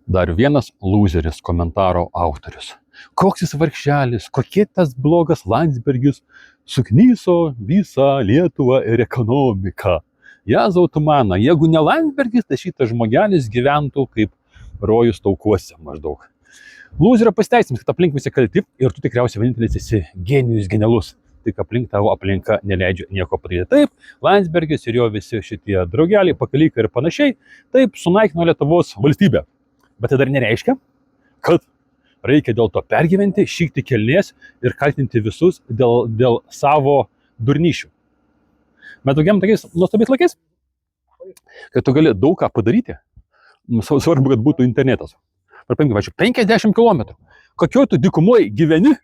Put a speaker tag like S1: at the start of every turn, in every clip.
S1: Dar vienas lūzeris komentaro autorius. Koks jis vargšelis, kokie tas blogas Landsbergis suknyso visą Lietuvą ir ekonomiką. Jėzau tu mana, jeigu ne Landsbergis, tai šitas žmogelis gyventų kaip rojus taukuose maždaug. Lūzerio pasiteisimas, kad aplink visi kalti ir tu tikriausiai vienintelis esi genijus genialus. Tik aplink tavo aplinka neleidžia nieko padaryti. Taip, Landsbergis ir jo visi šitie draugeliai, pakalikai ir panašiai, taip sunaikino Lietuvos valstybę. Bet tai dar nereiškia, kad reikia dėl to pergyventi, šykti kelnės ir kaltinti visus dėl savo durnyšių. Bet tokiam tokiais nuostabiais laikais, kad tu gali daug ką padaryti, svarbu, kad būtų internetas. Per 50 km. Kokioj tu dykumoje gyveni,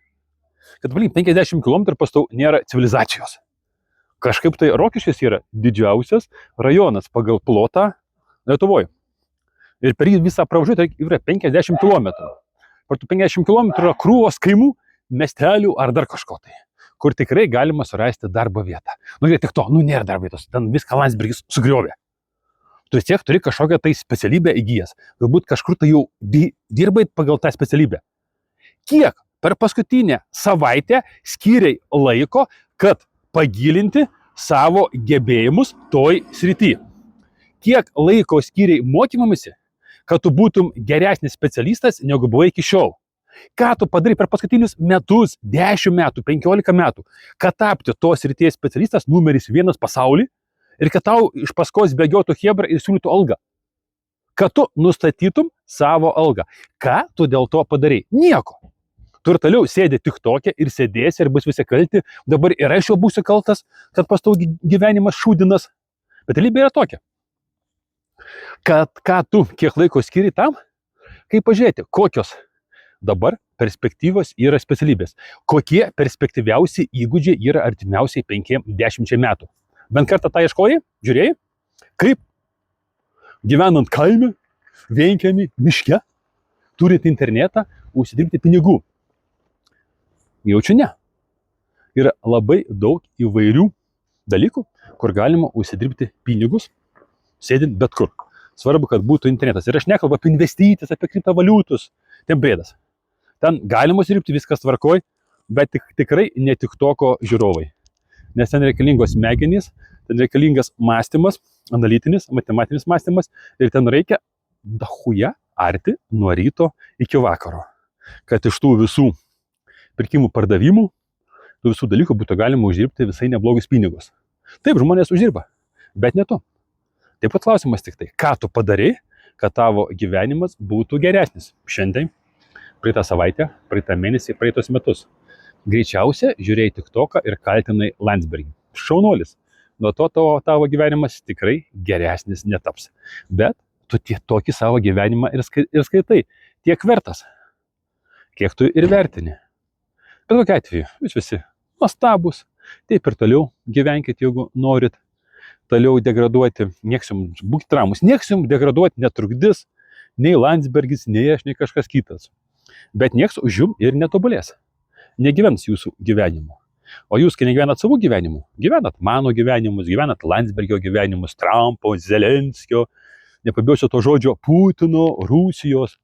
S1: kad valink 50 km pastau nėra civilizacijos. Kažkaip tai Rokiškis yra didžiausias rajonas pagal plotą Lietuvoje. Ir per jį visą pravažiuoti yra 50 km. Per tų 50 km yra krūvos kaimų, miestelių ar dar kažko tai, kur tikrai galima surasti darbo vietą. Tik to, nėra darbo vietos, ten viską Landsbergis sugriovė. Tu vis tiek turi kažkokią tai specialybę įgyjęs. Galbūt kažkur tai jau dirbai pagal tą specialybę. Kiek per paskutinę savaitę skyriai laiko, kad pagilinti savo gebėjimus toj srity? Kiek laiko skyriai mokymamisi, kad tu būtum geresnis specialistas, negu buvai iki šiol? Ką tu padarai per paskutinius metus, 10 metų, 15 metų, kad tapti tos srities specialistas numeris 1 pasauly ir kad tau iš paskos bėgiotų chebra ir siūlytų algą? Kad tu nustatytum savo algą. Ką tu dėl to padarai? Nieko. Tu ir toliau sėdi tik tokia ir sėdėsi ir bus visi kalti. Dabar ir aš jau būsiu kaltas, kad pastau gyvenimas šūdinas. Bet realybė yra tokia. Kad ką tu kiek laiko skiri tam, kaip pažiūrėti, kokios dabar perspektyvos yra specialybės, kokie perspektyviausi įgūdžiai yra artimiausiai 5-10 metų. Bent kartą tą ieškojai, žiūrėjai, kaip gyvenant kaime, vienkiemy, miške, turint internetą, užsidirbti pinigų. Jaučiu ne. Yra labai daug įvairių dalykų, kur galima užsidirbti pinigus, sėdint bet kur. Svarbu, kad būtų internetas. Ir aš nekalbu apie investicijas, apie kriptovaliutus. Ten brėdas. Ten galima dirbti, viskas tvarkoj, bet tikrai ne tik toko žiūrovai. Nes ten reikalingos smegenys, ten reikalingas mąstymas, analitinis, matematinis mąstymas ir ten reikia dachuja arti nuo ryto iki vakaro. Kad iš tų visų pirkimų pardavimų, tų visų dalykų būtų galima uždirbti visai neblogus pinigus. Taip, žmonės uždirba, bet ne tu. Taip pat klausimas tik tai, ką tu padarai, kad tavo gyvenimas būtų geresnis šiandien, praeitą savaitę, praeitą mėnesį, praeitos metus. Greičiausia, žiūrėjai TikToką ir kaltinai Landsbergį. Šaunuolis. Nuo to tavo gyvenimas tikrai geresnis netaps. Bet tu tokį savo gyvenimą ir skaitai. Tiek vertas, kiek tu ir vertini. Bet kokiu atveju, jūs visi nuostabūs, taip ir toliau gyvenkit, jeigu norit toliau degraduoti. Nieks jums, būkit ramus, nieks jums degraduoti netrukdys, nei Landsbergis, nei aš, nei kažkas kitas. Bet nieks už jum ir netobulės. Negyvens jūsų gyvenimu. O jūs, kai negyvenat savo gyvenimu, gyvenat mano gyvenimus, gyvenat Landsbergio gyvenimus, Trumpo, Zelenskio, nepabijosiu to žodžio, Putino, Rusijos,